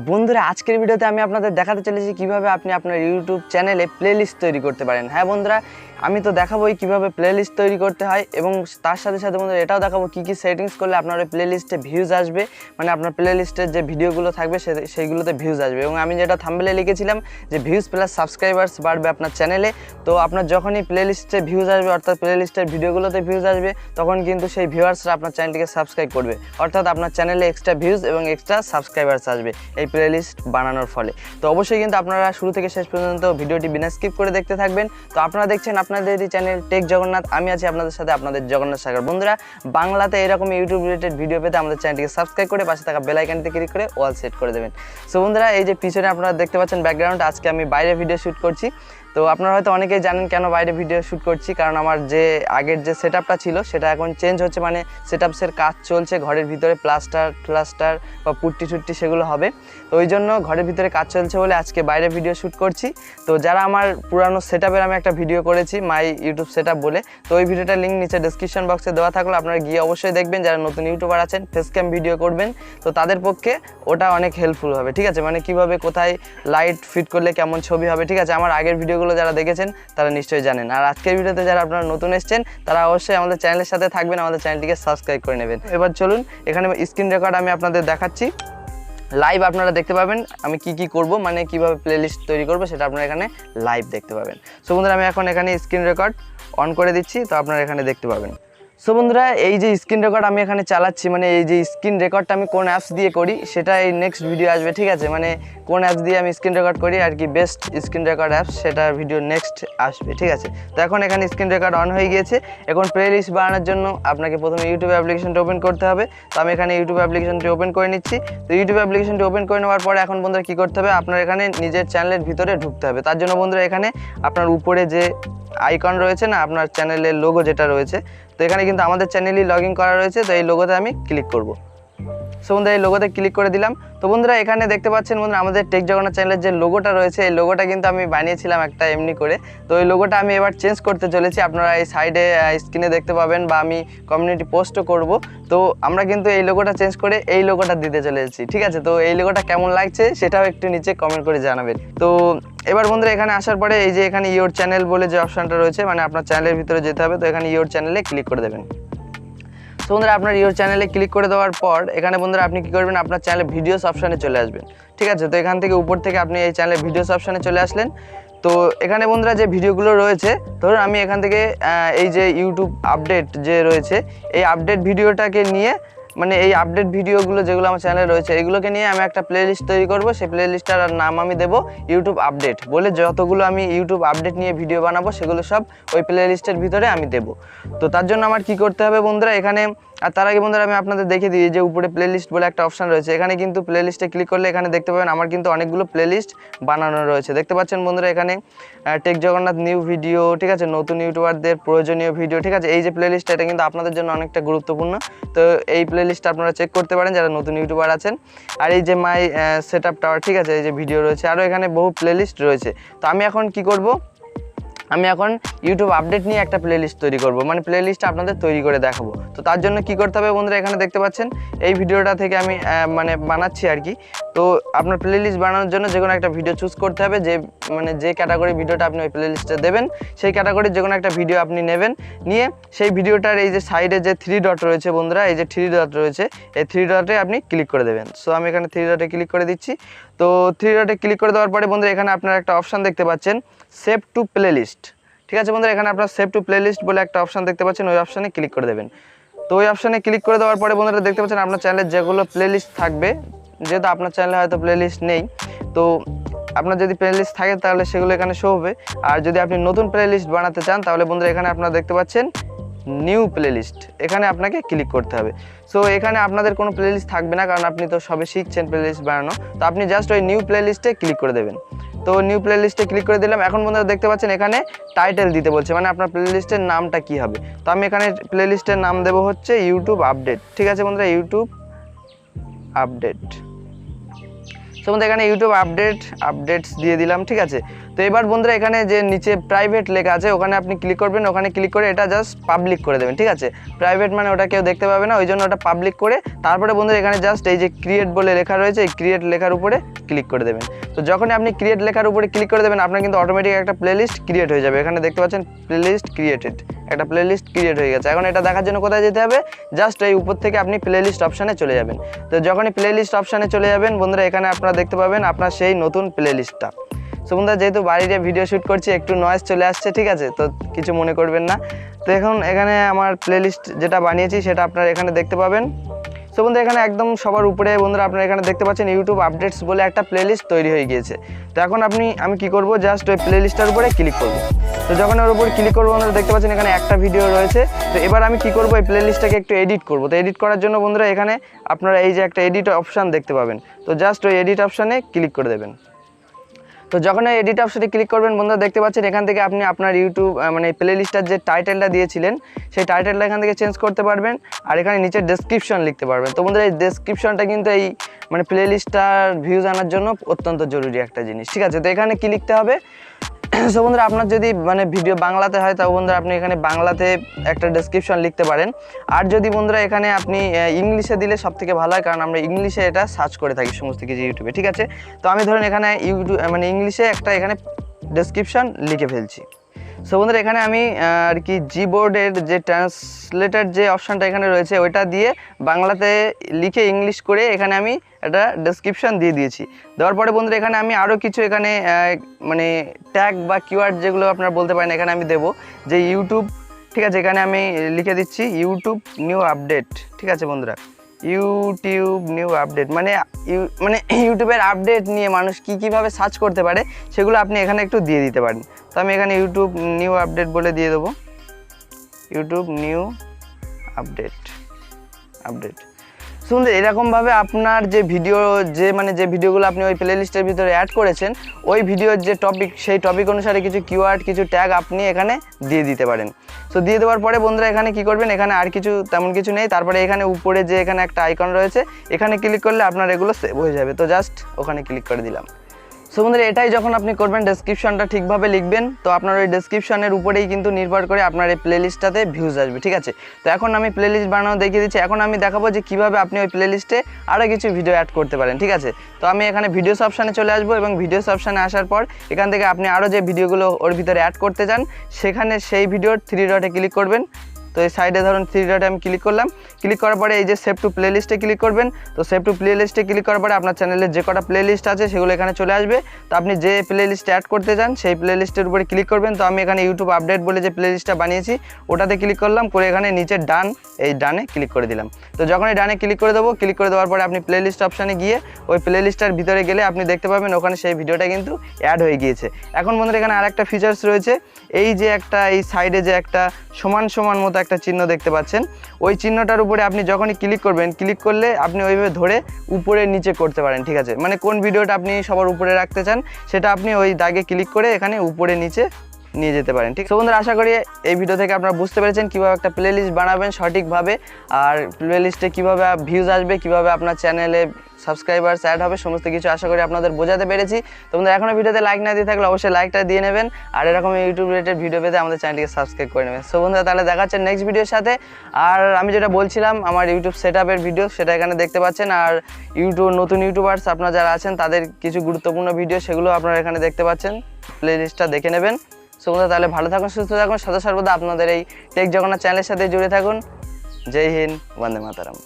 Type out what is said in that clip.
বন্ধুরা আজকের ভিডিওতে আমি আপনাদের দেখাতে চলেছি কিভাবে আপনি আপনার ইউটিউব চ্যানেলে প্লেলিস্ট তৈরি করতে পারেন। হ্যাঁ বন্ধুরা, আমি তো দেখাবোই কিভাবে প্লেলিস্ট তৈরি করতে হয় এবং তার সাথে সাথে বন্ধুরা এটাও দেখাবো কী কী সেটিংস করলে আপনার ওই প্লেলিস্টে ভিউজ আসবে, মানে আপনার প্লেলিস্টের যে ভিডিওগুলো থাকবে সেইগুলোতে ভিউজ আসবে। এবং আমি যেটা থাম্বনেলে লিখেছিলাম যে ভিউজ প্লাস সাবস্ক্রাইবার্স বাড়বে আপনার চ্যানেলে। তো আপনার যখনই প্লেলিস্টে ভিউজ আসবে, অর্থাৎ প্লেলিস্টের ভিডিওগুলোতে ভিউজ আসবে, তখন কিন্তু সেই ভিউয়ার্সরা আপনার চ্যানেলটিকে সাবস্ক্রাইব করবে, অর্থাৎ আপনার চ্যানেলে এক্সট্রা ভিউজ এবং এক্সট্রা সাবস্ক্রাইবার্স আসবে এই প্লেলিস্ট বানানোর ফলে। তো অবশ্যই কিন্তু আপনারা শুরু থেকে শেষ পর্যন্ত ভিডিওটি বিনা স্কিপ করে দেখতে থাকবেন। তো আপনারা দেখছেন আপনাদের এই চ্যানেল টেক জগন্নাথ, আমি আছি আপনাদের সাথে, আপনাদের জগন্নাথ সাগর। বন্ধুরা বাংলাতে এরকম ইউটিউব রিলেটেড ভিডিও পেতে আমাদের চ্যানেলটিকে সাবস্ক্রাইব করে পাশে থাকা বেল আইকনটি ক্লিক করে অল সেট করে দেবেন। সো বন্ধুরা এই যে পিছনে আপনারা দেখতে পাচ্ছেন ব্যাকগ্রাউন্ড, আজকে আমি বাইরে ভিডিও শ্যুট করছি। তো আপনারা হয়তো অনেকেই জানেন কেন বাইরে ভিডিও শ্যুট করছি, কারণ আমার যে আগের যে সেটআপটা ছিল সেটা এখন চেঞ্জ হচ্ছে, মানে সেটআপসের কাজ চলছে ঘরের ভিতরে, প্লাস্টার বা পুট্টি টুট্টি সেগুলো হবে। তো ওই জন্য ঘরের ভিতরে কাজ চলছে বলে আজকে বাইরে ভিডিও শ্যুট করছি। তো যারা আমার পুরানো সেটআপের আমি একটা ভিডিও করেছি মাই ইউটিউব সেটআপ বলে, তো ওই ভিডিওটার লিঙ্ক নিচে ডেসক্রিপশন বক্সে দেওয়া থাকলে আপনারা গিয়ে অবশ্যই দেখবেন। যারা নতুন ইউটিউবার আছেন ফেস ক্যাম ভিডিও করবেন, তো তাদের পক্ষে ওটা অনেক হেল্পফুল হবে, ঠিক আছে, মানে কিভাবে কোথায় লাইট ফিট করলে কেমন ছবি হবে, ঠিক আছে। আমার আগের ভিডিওগুলো যারা দেখেছেন তারা নিশ্চয়ই জানেন। আর আজকের ভিডিওতে যারা আপনারা নতুন এসেছেন তারা অবশ্যই আমাদের চ্যানেলের সাথে থাকবেন, আমাদের চ্যানেলটিকে সাবস্ক্রাইব করে নেবেন। এবার চলুন এখানে স্ক্রিন রেকর্ড আমি আপনাদের দেখাচ্ছি, লাইভ আপনারা দেখতে পাবেন আমি কি করব, মানে কিভাবে প্লেলিস্ট তৈরি করব সেটা আপনারা এখানে লাইভ দেখতে পাবেন। সো বন্ধুরা আমি এখন এখানে স্ক্রিন রেকর্ড অন করে দিচ্ছি, তো আপনারা এখানে দেখতে পাবেন। সো বন্ধুরা এই যে স্ক্রিন রেকর্ড আমি এখানে চালাচ্ছি, মানে এই যে স্ক্রিন রেকর্ডটা আমি কোন অ্যাপস দিয়ে করি সেটা এই নেক্সট ভিডিও আসবে, ঠিক আছে, মানে কোন অ্যাপস দিয়ে আমি স্ক্রিন রেকর্ড করি আর কি বেস্ট স্ক্রিন রেকর্ড অ্যাপস সেটার ভিডিও নেক্সট আসবে, ঠিক আছে। তো এখন এখানে স্ক্রিন রেকর্ড অন হয়ে গিয়েছে। এখন প্লেলিস্ট বানানোর জন্য আপনাকে প্রথমে ইউটিউব অ্যাপ্লিকেশনটা ওপেন করতে হবে। তো আমি এখানে ইউটিউব অ্যাপ্লিকেশনটি ওপেন করে নিচ্ছি। তো ইউটিউব অ্যাপ্লিকেশনটি ওপেন করে নেওয়ার পরে এখন বন্ধুরা কী করতে হবে, আপনার এখানে নিজের চ্যানেলের ভিতরে ঢুকতে হবে। তার জন্য বন্ধুরা এখানে আপনার উপরে যে আইকন রয়েছে না, আপনার চ্যানেলের লোগো যেটা রয়েছে, তো এখানে কিন্তু আমাদের চ্যানেলই লগ ইন করা রয়েছে, তো এই লোগোতে আমি ক্লিক করব। সো বন্ধুরা এই লোগোতে ক্লিক করে দিলাম। তো বন্ধুরা এখানে দেখতে পাচ্ছেন বন্ধুরা আমাদের টেক জগন্নাথ চ্যানেলের যে লোগোটা রয়েছে, এই লোগোটা কিন্তু আমি বানিয়েছিলাম একটা এমনি করে। তো এই লোগোটা আমি এবার চেঞ্জ করতে চলেছি, আপনারা এই সাইডে স্ক্রিনে দেখতে পাবেন বা আমি কমিউনিটি পোস্টও করব। তো আমরা কিন্তু এই লোগোটা চেঞ্জ করে এই লোগোটা দিতে চলেছি, ঠিক আছে। তো এই লোগোটা কেমন লাগছে সেটাও একটু নিচে কমেন্ট করে জানাবেন। তো এবার বন্ধুরা এখানে আসার পরে এই যে এখানে ইওর চ্যানেল বলে যে অপশানটা রয়েছে, মানে আপনার চ্যানেলের ভিতরে যেতে হবে। তো এখানে ইওর চ্যানেলে ক্লিক করে দেবেন। তো বন্ধুরা আপনার ইওর চ্যানেলে ক্লিক করে দেওয়ার পর এখানে বন্ধুরা আপনি কী করবেন, আপনার চ্যানেলে ভিডিওস অপশানে চলে আসবেন, ঠিক আছে। তো এখান থেকে উপর থেকে আপনি এই চ্যানেলে ভিডিওস অপশানে চলে আসলেন। তো এখানে বন্ধুরা যে ভিডিওগুলো রয়েছে, ধরুন আমি এখান থেকে এই যে ইউটিউব আপডেট যে রয়েছে, এই আপডেট ভিডিওটাকে নিয়ে, মানে এই আপডেট ভিডিওগুলো যেগুলো আমার চ্যানেলে রয়েছে এগুলোকে নিয়ে আমি একটা প্লেলিস্ট তৈরি করব। সেই প্লেলিস্টটার নাম আমি দেবো ইউটিউব আপডেট বলে, যতগুলো আমি ইউটিউব আপডেট নিয়ে ভিডিও বানাবো সেগুলো সব ওই প্লেলিস্টের ভিতরে আমি দেবো। তো তার জন্য আমার কি করতে হবে বন্ধুরা এখানে, আর তার আগে বন্ধুরা আমি আপনাদের দেখে দিই যে উপরে প্লেলিস্ট বলে একটা অপশান রয়েছে, এখানে কিন্তু প্লেলিস্টে ক্লিক করলে এখানে দেখতে পাবেন আমার কিন্তু অনেকগুলো প্লেলিস্ট বানানো রয়েছে। দেখতে পাচ্ছেন বন্ধুরা এখানে টেক জগন্নাথ নিউ ভিডিও, ঠিক আছে, নতুন ইউটিউবারদের প্রয়োজনীয় ভিডিও, ঠিক আছে। এই যে প্লেলিস্টটা এটা কিন্তু আপনাদের জন্য অনেকটা গুরুত্বপূর্ণ। তো এই প্লেলিস্টটা আপনারা চেক করতে পারেন যারা নতুন ইউটিউবার আছেন। আর এই যে মাই সেটআপ টাওয়ার, ঠিক আছে, এই যে ভিডিও রয়েছে, আরও এখানে বহু প্লেলিস্ট রয়েছে। তো আমি এখন কি করব, আমি এখন ইউটিউব আপডেট নিয়ে একটা প্লেলিস্ট তৈরি করব, মানে প্লেলিস্টটা আপনাদের তৈরি করে দেখাবো। তো তার জন্য কি করতে হবে বন্ধুরা এখানে দেখতে পাচ্ছেন এই ভিডিওটা থেকে আমি মানে বানাচ্ছি আর কি। তো আপনার প্লেলিস্ট বানানোর জন্য যে কোনো একটা ভিডিও চুজ করতে হবে, যে মানে যে ক্যাটাগরি ভিডিওটা আপনি ওই প্লেলিস্টে দেবেন সেই ক্যাটাগরির যে কোনো একটা ভিডিও আপনি নেবেন, নিয়ে সেই ভিডিওটার এই যে সাইডে যে 3 ডট রয়েছে বন্ধুরা, এই যে 3 ডট রয়েছে, এই 3 ডটে আপনি ক্লিক করে দেবেন। সো আমি এখানে 3 ডটে ক্লিক করে দিচ্ছি। তো 3 ডটে ক্লিক করে দেওয়ার পরে বন্ধুরা এখানে আপনারা একটা অপশান দেখতে পাচ্ছেন সেভ টু প্লেলিস্ট, ঠিক আছে বন্ধুরা। এখানে আপনারা সেভ টু প্লেলিস্ট বলে একটা অপশান দেখতে পাচ্ছেন, ওই অপশানে ক্লিক করে দেবেন। তো ওই অপশানে ক্লিক করে দেওয়ার পরে বন্ধুরা দেখতে পাচ্ছেন আপনার চ্যানেলের যেগুলো প্লেলিস্ট থাকবে, যেহেতু আপনার চ্যানেলে হয়তো প্লেলিস্ট নেই, তো আপনার যদি প্লেলিস্ট থাকে তাহলে সেগুলো এখানে শো হবে। আর যদি আপনি নতুন প্লেলিস্ট বানাতে চান তাহলে বন্ধুরা এখানে আপনারা দেখতে পাচ্ছেন নিউ প্লেলিস্ট, এখানে আপনাকে ক্লিক করতে হবে। সো এখানে আপনাদের কোনো প্লেলিস্ট থাকবে না, কারণ আপনি তো সবে শিখছেন প্লেলিস্ট বানানো। তো আপনি জাস্ট ওই নিউ প্লেলিস্টে ক্লিক করে দেবেন। তো নিউ প্লেলিস্টে ক্লিক করে দিলাম। এখন বন্ধুরা দেখতে পাচ্ছেন এখানে টাইটেল দিতে বলছে, মানে আপনার প্লেলিস্টের নামটা কি হবে। তো আমি এখানে প্লেলিস্টের নাম দেবো হচ্ছে ইউটিউব আপডেট, ঠিক আছে বন্ধুরা, ইউটিউব আপডেট। সো বন্ধুরা এখানে ইউটিউব আপডেটস দিয়ে দিলাম, ঠিক আছে। তো এবার বন্ধুরা এখানে যে নিচে প্রাইভেট লেখা আছে ওখানে আপনি ক্লিক করবেন, ওখানে ক্লিক করে এটা জাস্ট পাবলিক করে দেবেন, ঠিক আছে। প্রাইভেট মানে ওটা কেউ দেখতে পাবে না, ওই জন্য ওটা পাবলিক করে তারপরে বন্ধুরা এখানে জাস্ট এই যে ক্রিয়েট বলে লেখা রয়েছে এই ক্রিয়েট লেখার উপরে ক্লিক করে দেবেন। তো যখনই আপনি ক্রিয়েট লেখার উপরে ক্লিক করে দেবেন আপনার কিন্তু অটোমেটিক একটা প্লেলিস্ট ক্রিয়েট হয়ে যাবে। এখানে দেখতে পাচ্ছেন প্লেলিস্ট ক্রিয়েটেড, একটা প্লেলিস্ট ক্রিয়েট হয়ে গেছে। এখন এটা দেখার জন্য কোথায় যেতে হবে, জাস্ট এই উপর থেকে আপনি প্লেলিস্ট অপশানে চলে যাবেন। তো যখনই প্লেলিস্ট অপশানে চলে যাবেন বন্ধুরা এখানে আপনারা দেখতে পাবেন আপনার সেই নতুন প্লেলিস্টটা। সো বন্ধুরা যেহেতু বাড়িতে ভিডিও শ্যুট করছি একটু নয়েজ চলে আসছে, ঠিক আছে, তো কিছু মনে করবেন না। তো এখন এখানে আমার প্লেলিস্ট যেটা বানিয়েছি সেটা আপনারা এখানে দেখতে পাবেন। সো বন্ধুরা এখানে একদম সবার উপরে বন্ধুরা আপনারা এখানে দেখতে পাচ্ছেন ইউটিউব আপডেটস বলে একটা প্লেলিস্ট তৈরি হয়ে গিয়েছে। তো এখন আমি কি করব, জাস্ট ওই প্লেলিস্টটার উপরে ক্লিক করব। তো যখন ওর উপর ক্লিক করবো বন্ধুরা দেখতে পাচ্ছেন এখানে একটা ভিডিও রয়েছে। তো এবার আমি কি করব, এই প্লেলিস্টটাকে একটু এডিট করব। তো এডিট করার জন্য বন্ধুরা এখানে আপনারা এই যে একটা এডিট অপশান দেখতে পাবেন, তো জাস্ট ওই এডিট অপশানে ক্লিক করে দেবেন। তো যখন এই এডিট অপশানে ক্লিক করবেন বন্ধুরা দেখতে পাচ্ছেন এখান থেকে আপনি আপনার ইউটিউব মানে প্লেলিস্টটার যে টাইটেলটা দিয়েছিলেন সেই টাইটেলটা এখান থেকে চেঞ্জ করতে পারবেন, আর এখানে নিচে ডেসক্রিপশন লিখতে পারবেন। তো বন্ধুরা এই ডেসক্রিপশনটা কিন্তু এই মানে প্লেলিস্টটার ভিউজ আনার জন্য অত্যন্ত জরুরি একটা জিনিস, ঠিক আছে। তো এখানে কি লিখতে হবে, সো বন্ধুরা আপনার যদি মানে ভিডিও বাংলাতে হয় তাও বন্ধুরা আপনি এখানে বাংলাতে একটা ডেসক্রিপশন লিখতে পারেন। আর যদি বন্ধুরা এখানে আপনি ইংলিশে দিলে সব থেকে ভালো হয়, কারণ আমরা ইংলিশে এটা সার্চ করে থাকি সমস্ত কিছু ইউটিউবে, ঠিক আছে। তো আমি ধরুন এখানে ইউটিউব মানে ইংলিশে একটা এখানে ডেসক্রিপশন লিখে ফেলছি। সো বন্ধুরা এখানে আমি আর কি জিবোর্ডের যে ট্রান্সলেটার যে অপশানটা এখানে রয়েছে ওইটা দিয়ে বাংলাতে লিখে ইংলিশ করে এখানে আমি একটা ডেসক্রিপশন দিয়ে দিয়েছি। দেওয়ার পরে বন্ধুরা এখানে আমি আরও কিছু এখানে মানে ট্যাগ বা কিওয়ার্ড যেগুলো আপনারা বলতে পারেন এখানে আমি দেবো যে ইউটিউব, ঠিক আছে। এখানে আমি লিখে দিচ্ছি ইউটিউব নিউ আপডেট, ঠিক আছে বন্ধুরা, ইউটিউব নিউ আপডেট মানে ইউটিউবের আপডেট নিয়ে মানুষ কীভাবে সার্চ করতে পারে সেগুলো আপনি এখানে একটু দিয়ে দিতে পারেন। তো আমি এখানে ইউটিউব নিউ আপডেট বলে দিয়ে দেবো, ইউটিউব নিউ আপডেট। শুনতে এরকমভাবে আপনার যে ভিডিও যে ভিডিওগুলো আপনি ওই প্লেলিস্টের ভিতরে অ্যাড করেছেন ওই ভিডিওর যে টপিক সেই টপিক অনুসারে কিছু কিওয়ার্ড কিছু ট্যাগ আপনি এখানে দিয়ে দিতে পারেন। সো দিয়ে দেওয়ার পরে বন্ধুরা এখানে কি করবেন, এখানে আর কিছু তেমন কিছু নেই। তারপরে এখানে উপরে যে এখানে একটা আইকন রয়েছে এখানে ক্লিক করলে আপনার এগুলো সেভ হয়ে যাবে। তো জাস্ট ওখানে ক্লিক করে দিলাম। সো বন্ধুরা এটাই যখন আপনি করবেন ডেসক্রিপশনটা ঠিকভাবে লিখবেন, তো আপনার ওই ডেসক্রিপশনের উপরেই কিন্তু নির্ভর করে আপনার এই প্লেলিস্টটাতে ভিউজ আসবে, ঠিক আছে। তো এখন আমি প্লেলিস্ট বানানো দেখিয়ে দিচ্ছি। এখন আমি দেখাবো যে কীভাবে আপনি ওই প্লেলিস্টে আরও কিছু ভিডিও অ্যাড করতে পারেন, ঠিক আছে। তো আমি এখানে ভিডিওস অপশানে চলে আসবো এবং ভিডিওস অপশানে আসার পর এখান থেকে আপনি আরও যে ভিডিওগুলো ওর ভিতরে অ্যাড করতে চান সেখানে সেই ভিডিওর 3 ডটে ক্লিক করবেন। তো এই সাইডে ধরুন 3 ডটে আমি ক্লিক করলাম, ক্লিক করার পরে এই যে সেভ টু প্লেলিস্টে ক্লিক করবেন। তো সেভ টু প্লেলিস্টে ক্লিক করার পরে আপনার চ্যানেলের যে কটা প্লেলিস্ট আছে সেগুলো এখানে চলে আসবে। তো আপনি যে প্লেলিস্টে অ্যাড করতে চান সেই প্লেলিস্টের উপরে ক্লিক করবেন। তো আমি এখানে ইউটিউব আপডেট বলে যে প্লেলিস্টটা বানিয়েছি ওটাতে ক্লিক করলাম, করে এখানে নিচে ডানে ক্লিক করে দিলাম। তো যখন এই ডানে ক্লিক করে দেবো, ক্লিক করে দেওয়ার পরে আপনি প্লেলিস্ট অপশানে গিয়ে ওই প্লেলিস্টটার ভিতরে গেলে আপনি দেখতে পাবেন ওখানে সেই ভিডিওটা কিন্তু অ্যাড হয়ে গিয়েছে। এখন বন্ধুরা এখানে আরেকটা ফিচার্স রয়েছে, এই যে একটা এই সাইডে যে একটা সমান মতো একটা চিহ্ন দেখতে পাচ্ছেন, ওই চিহ্নটার উপরে আপনি যখনই ক্লিক করবেন, ক্লিক করলে আপনি ওইভাবে ধরে উপরে নিচে করতে পারেন, ঠিক আছে। মানে কোন ভিডিওটা আপনি সবার উপরে রাখতে চান সেটা আপনি ওই দাগে ক্লিক করে এখানে উপরে নিচে নিয়ে যেতে পারেন, ঠিক। তো বন্ধুরা আশা করি এই ভিডিও থেকে আপনারা বুঝতে পেরেছেন কীভাবে একটা প্লেলিস্ট বানাবেন সঠিকভাবে, আর প্লেলিস্টে কীভাবে ভিউজ আসবে, কীভাবে আপনার চ্যানেলে সাবস্ক্রাইবার্স অ্যাড হবে, সমস্ত কিছু আশা করি আপনাদের বোঝাতে পেরেছি। তো বন্ধুরা এখনও ভিডিওতে লাইক না দিয়ে থাকলে অবশ্যই লাইকটা দিয়ে নেবেন, আর এরকম ইউটিউব রিলেটেড ভিডিও পেতে আমাদের চ্যানেলটিকে সাবস্ক্রাইব করে নেবেন। সো বন্ধুরা তাহলে দেখা হচ্ছে নেক্সট ভিডিওর সাথে। আর আমি যেটা বলছিলাম আমার ইউটিউব সেটআপের ভিডিও সেটা এখানে দেখতে পাচ্ছেন, আর নতুন ইউটিউবার্স আপনারা যারা আছেন তাদের কিছু গুরুত্বপূর্ণ ভিডিও সেগুলো আপনারা এখানে দেখতে পাচ্ছেন, প্লেলিস্টটা দেখে নেবেন। সো বন্ধুরা তাহলে ভালো থাকুন, সুস্থ থাকুন, সদা সর্বদা আপনাদের এই টেক জগন্নাথ চ্যানেলের সাথে জুড়ে থাকুন। জয় হিন্দ, বন্দে মাতরম।